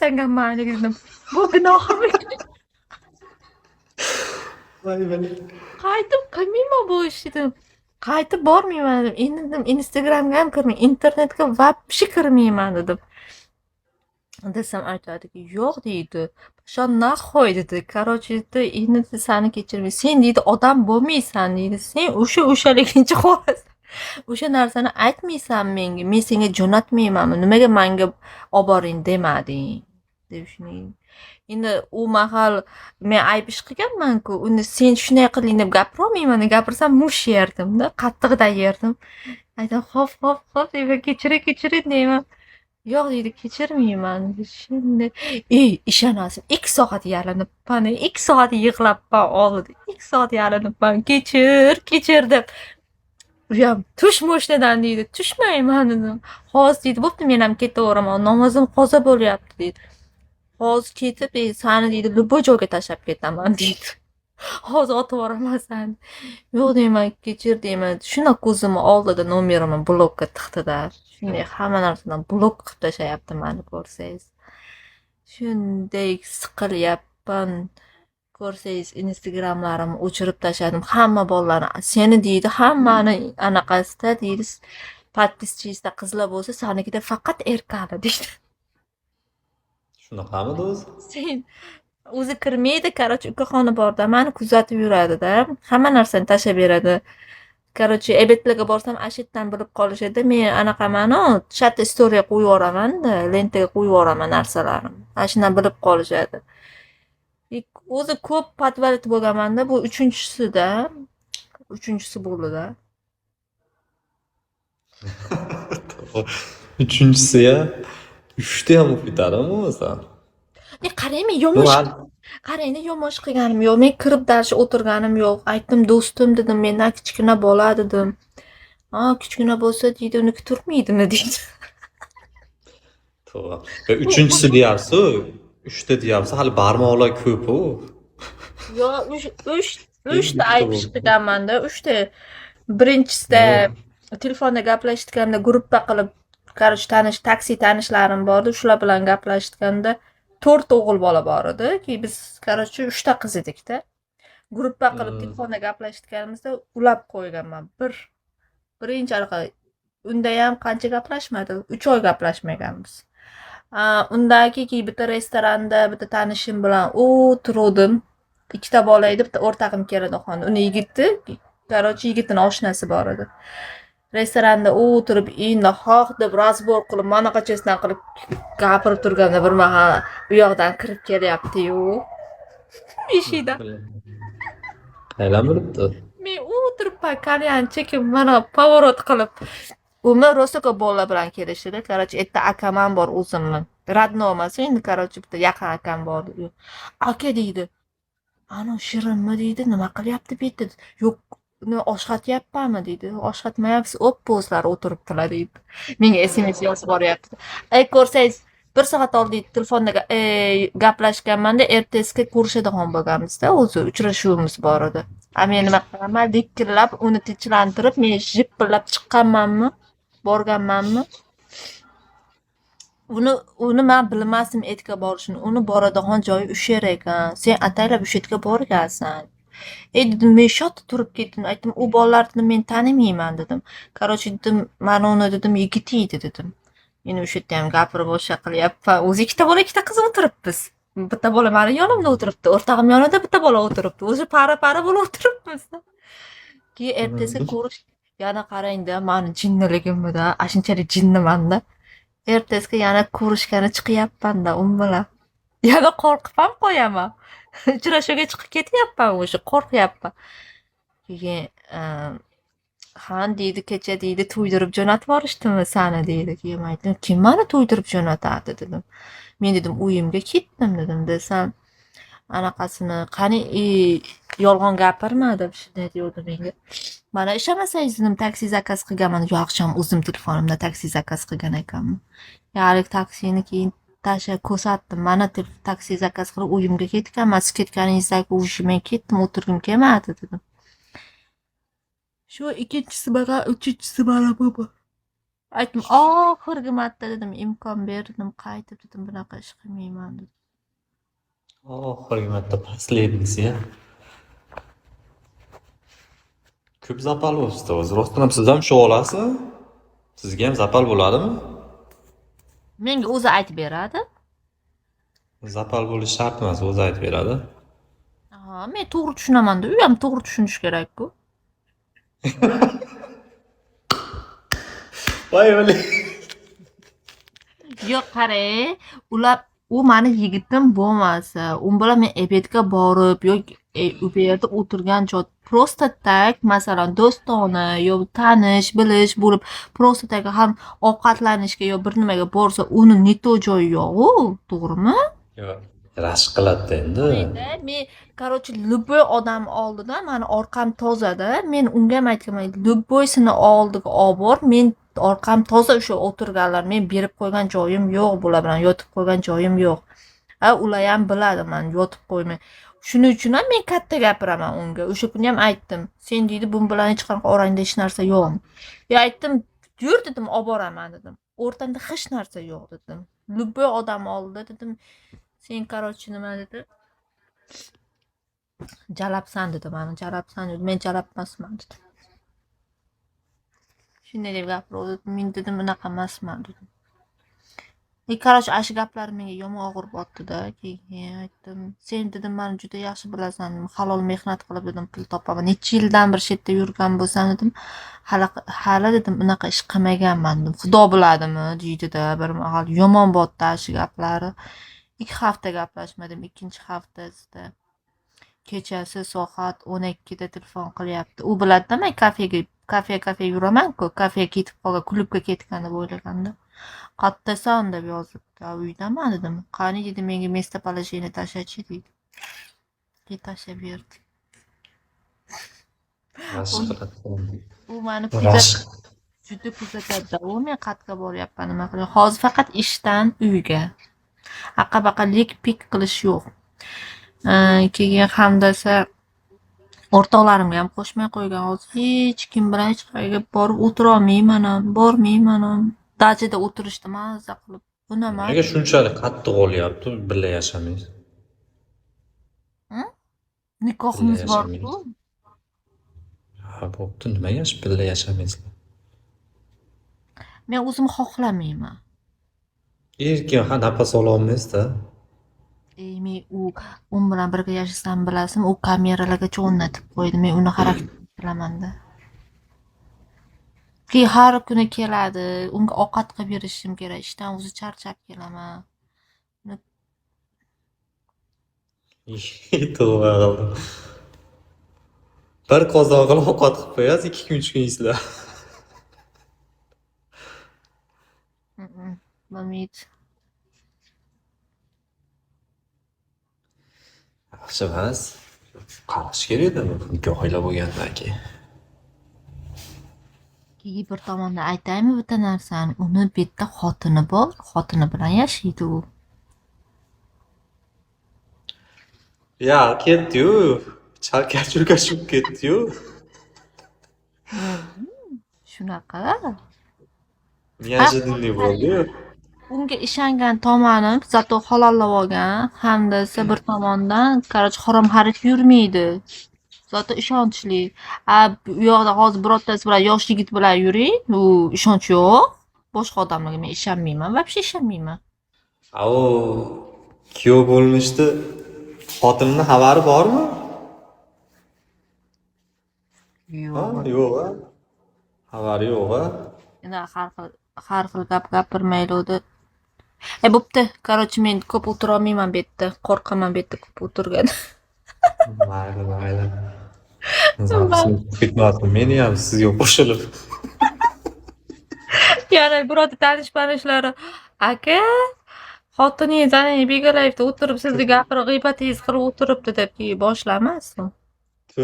qayerdan mayli dedim. Bu gunohim. Voy bala. Qaytib qilmayman bu ishni dedim. Qaytib bormayman dedim. Endi dedim Instagramga ham kirmayman, internetga вообще kirmayman dedim. Desam aytadiki, yo'q deydi. Pashon nahoy dedi. Короче, endi seni kechirmayman. Sen deydi odam bo'lmaysan deydi. Sen o'shaligincha qo'rasan. O'sha narsani aytmaysan menga. Men senga jo'natmaymanmi? Nimaga menga olib boring demading? Deb shuni. Endi u mahal men ayb ish qilganman-ku. Uni sen shunday qilding deb gapirolmayman. Gapirsam mush yerdim-da, qattiqdan yerdim. Aytdim, "Xo'p, deb kechiring deyman. Yo'q deydi, kechirmayman. Shunday. Ishonasizmi? 2 soat yalinibman, 2 soat yig'labman oldida. 2 soat yalinibman. Kechir deb. Uyam tush mo'shnadan deydi. Tushmayman dedim. Hozir deydi, bo'pti men ham ketaveraman. Namozim qoza bo'lyapti deydi. Hozir ketib deydi, sani deydi, любой joyga tashlab ketaman deydi. Hozir otib yuboraman seni. Yo'q deyman, kechir deyman. Shuna ko'zimni oldida nomerimni blokka tiqdida. Shunday hamma narsadan blok qilib tashlayapti meni ko'rsangiz. Shunday siqilyapman. Ko'rsangiz Instagramlarimni o'chirib tashladim. Hamma bolalarni seni deydi, hammani anaqasida deydi, podpischangizda qizlar bo'lsa, senikida faqat erkaklar deydi. Shunaqamidi o'zi? Sen o'zi kirmaydi, короче, ukaxoni borda meni kuzatib yuradida. Hamma narsani tashlab beradi. Короче, ebetlarga borsam ashitdan bilib qolishadi. Men anaqamanu, chat story qo'yib yuboraman-da, lentaga qo'yib yuboraman narsalarimni. Ana shundan bilib qolishadi. O'zi ko'p podvalid bo'lganman-da, bu 3-chisida. 3-chisi bo'ldi-da. Uchinchisi ya. 3ta ham o'qib ketadimi o'zi? Qaraymi, yumush. Qarangda, yumush qilganim yo'q. Men kirib darsga o'tirganim yo'q. Aytdim, do'stim dedim, mendan kichkina bola dedim. Kichkina bo'lsa deydi, uniki turmaydimi deydi. To'g'ri. Va uchinchisi deyapsiz, 3ta deyapsiz, hali barmoqlar ko'p-ku. Yo'q, 3ta ayb ish qilganman-da, 3ta. Birinchisida telefonda gaplashayotganda gruppa qilib, короче, taksi tanishlarim bor edi, shular bilan gaplashayotganda 4 o'g'il bola bor edi. Keyin biz, короче, 3 ta qiz edikda. Gruppa qilib telefonda gaplashayotganimizda ulab qo'yganman. Birinchi anaqa unda ham qancha gaplashmadik, 3 oy gaplashmaganmiz. Undan keyin bitta restoranda bitta tanishim bilan o'tirdim. 2 ta bola edi, bitta o'rtag'im keladi xon. Uni yigiti, короче, yigitning oshnasi bor edi. Restoranda o'tirib, endi xoh deb razbor qilib, manaqachasidan qilib gapirib turganda bir mahal u yoqdan kirib kelyapti-yu. Eshikdan. Qayerdan bilibdi? Men o'tiribman, kalyan chekib, mana поворот qilib. Umi Rostoko bolalar bilan kelishdi. Короче, erta akam ham bor o'zimni. Radno emas, endi короче bitta yaqin akam bor. Aka deydi. Ana Shirinmi deydi, nima qilyapti bu yerda? Yo'q, oshqatyapmanmi deydi. Oshqatmayapsiz, o'zlari o'tiribdilar deydi. Menga SMS yozib boryapti. Ko'rsangiz, 1 soat oldin telefonda gaplashganmanda, ertasiga ko'rishadigan bo'lganmiz-da, o'zi uchrashuvimiz bor edi. Men nima qilaman, dikkirlab, uni tinchlantirib, men jippillab chiqqanmanmi, borganmanmi? Uni men bilmasdim etga borishini. Uni boradigan joyi o'sha yer ekan. Sen ataylab o'sha yerga borgansan. Dedim, men shotda turib ketdim. Aytdim, u bolalarni men tanimayman dedim. Короче, dedim, mana uni dedim, yigit edi dedim. Men o'sha yerda ham gapirib o'sha qilyapman. O'zi 2 ta bola, 2 ta qiz o'tiribmiz. Bitta bola meni yonimda o'tiribdi, o'rtog'im yonida bitta bola o'tiribdi. O'zi para bo'lib o'tiribmiz. Keyin ertasiga ko'rish, yana qarangda, meni jinniligimda, shunchalik jinniman-da. Ertasiga yana ko'rishgani chiqyapman-da u bilan. Yana qo'rqib ham qo'yaman. Uchrashuvga chiqib ketyapman, o'sha qo'rqyapman. Keyin "Han deydi, kecha deydi, to'ydirib jo'natib yuborishdimi sani deydi." Keyin aytdim, "Kim meni to'ydirib jo'natadi?" dedim. Men dedim, uyimga ketdim dedim. Desam, anaqasini, "Qani, yolg'on gapirma" deb shunday deydi menga. Mana ishonmasangiz dedim, taksi zakaz qilganman. Yo'qcham, o'zim telefonimda taksi zakaz qilgan ekanman. Ya'ni taksini keyin ko'rsatdim. Mana taksi zakaz qilib uyimga ketganman. Siz ketganingizdagi уже men ketdim, o'tirgim kelmadi dedim. Shu ikkinchisi bilan uchinchisi mana bu. Aytdim, oxirgi marta dedim, imkon berdim, qaytib dedim, bunaqa ish qilmayman dedim. Oxirgi marta последнийsi-ya. Ko'p zapal bo'libsiz o'zi. Rostdan ham siz ham shu olasizmi? Sizga ham zapal bo'ladimi? Menga o'zi aytib beradi. Zapal bo'lish shart emas, o'zi aytib beradi. Men to'g'ri tushunaman-da, u ham to'g'ri tushunishi kerak-ku. Voy o'li. Yo'q, qarang, u mani yigitim bo'lmasa, u bilan men obedga borib yoki u yerda o'tirgan joy просто так, masalan, do'stona yo tanish, bilish bo'lib, просто так ham ovqatlanishga yo bir nimaga borsa, uni не то joyi yo'q-ku, to'g'rimi? Yo'q, rashk qiladi endi. Men, короче, любой odam oldida mani orqam tozada. Men unga ham aytganman, любойсini oldiga olib bor, men orqam toza o'sha o'tirganlar. Men berib qo'ygan joyim yo'q, bular bilan yotib qo'ygan joyim yo'q. Ular ham biladi men yotib qo'ymay. Shuning uchun ham men katta gapiraman unga. O'sha kuni ham aytdim. Sen deydi, bu bilan hech qanaqa orangda hech narsa yo'q. Aytdim, yur dedim, olib boraman dedim. O'rtanda hech narsa yo'q dedim. Любой odam oldida dedim, sen короче nima dedi? Jalabsan dedi mani, jalabsan dedi. Men jalab emasman dedi. Shunday deb gapirdi. Men dedim, unaqa emasman dedim. Короче, ash gaplari menga yomon og'ir botdi-da. Keyin aytdim, sen dedim, meni juda yaxshi bilasan, halol mehnat qilib dedim, pul topaman. Necha yildan bir chetda yurgan bo'lsam dedim, hali dedim, unaqa ish qilmaganman dedim. Xudo biladimi deydi-da, bir mahal yomon botdi ash gaplari. 2 hafta gaplashmadim. 2-haftasida kechasi soat 12da telefon qilyapti. U biladi-da, men kafe yuraman-ku, kafega ketib qolgan, klubga ketgan deb o'ylaganda. Qayerdasan deb yozibdi. Uydaman dedim. Qani dedi, menga место положение tashlachi dedi. Keyin tashlab berdi. Rashk qiladi. U meni Rashk. juda kuzatadi. U men qayerga boryapman, nima qilyapman. Hozir faqat ishdan uyga. Aqa-baqa lik-pik qilish yo'q. Keyin hamdasa o'rtoqlarimga ham qo'shmay qo'ygan. Hozir hech kim bilan hech qayerga borib o'tira olmayman ham, bormayman ham. Dachada o'tirishni mazza qilib. Unaman. Nega shunchalik qattiq olyapti? Birga yashamaysiz. Nikohimiz bor-ku. Ha, bo'pti, nimaga birga yashamaysiz? Men o'zim xohlamayman. Erkin nafas ola olmaysiz-da. Men u bilan birga yashasam bilasizmi, u kameralargacha o'rnatib qo'ydi. Men uni harakat qilaman-da. Keyin har kuni keladi, unga ovqat qilib berishim kerak. Ishdan o'zi charchab kelaman. To'g'ri qildim. Bir qozoq qilib ovqat qilib qo'yasiz, 2 kun 3 kun yeysiz. Bo'lmaydi. Yaxshi emas. Qarash kerak-da, nikohinglar bo'lgandan keyin. Keyin bir tomondan aytaymi bitta narsani, uni bitta xotini bor, xotini bilan yashaydi u. Ya, ketdi-yu. Chalkashurga tushib ketdi-yu. Shunaqa. Неожиданный bo'ldi-yu. Unga ishongan tomonim zato halollab olgan, hamdasa bir tomondan, короче, harom xarid yurmaydi. Zato ishonchli. Bu yoqda hozir birortasi bilan yosh yigit bilan yuring, u ishonch yo'q. Boshqa odamlarga men ishonmayman, вообще ishonmayman. U kuyov bo'lmishdi. Xotinning xabari bormi? Yo'q. Yo'q-a. Xabari yo'q-a. Endi har xil gap gapirmaydi. Bo'pti. Короче, men ko'p o'tira olmayman bu yerda. Qo'rqaman bu yerda ko'p o'tirgan. Mayli. Ketmasin, meni ham sizga qo'shilib. Yana birorta tanish-panishlari, aka, xotiningiz ana Begalayevda o'tirib, sizni gapirib, g'iybatingiz qilib o'tiribdi deb boshlamasin.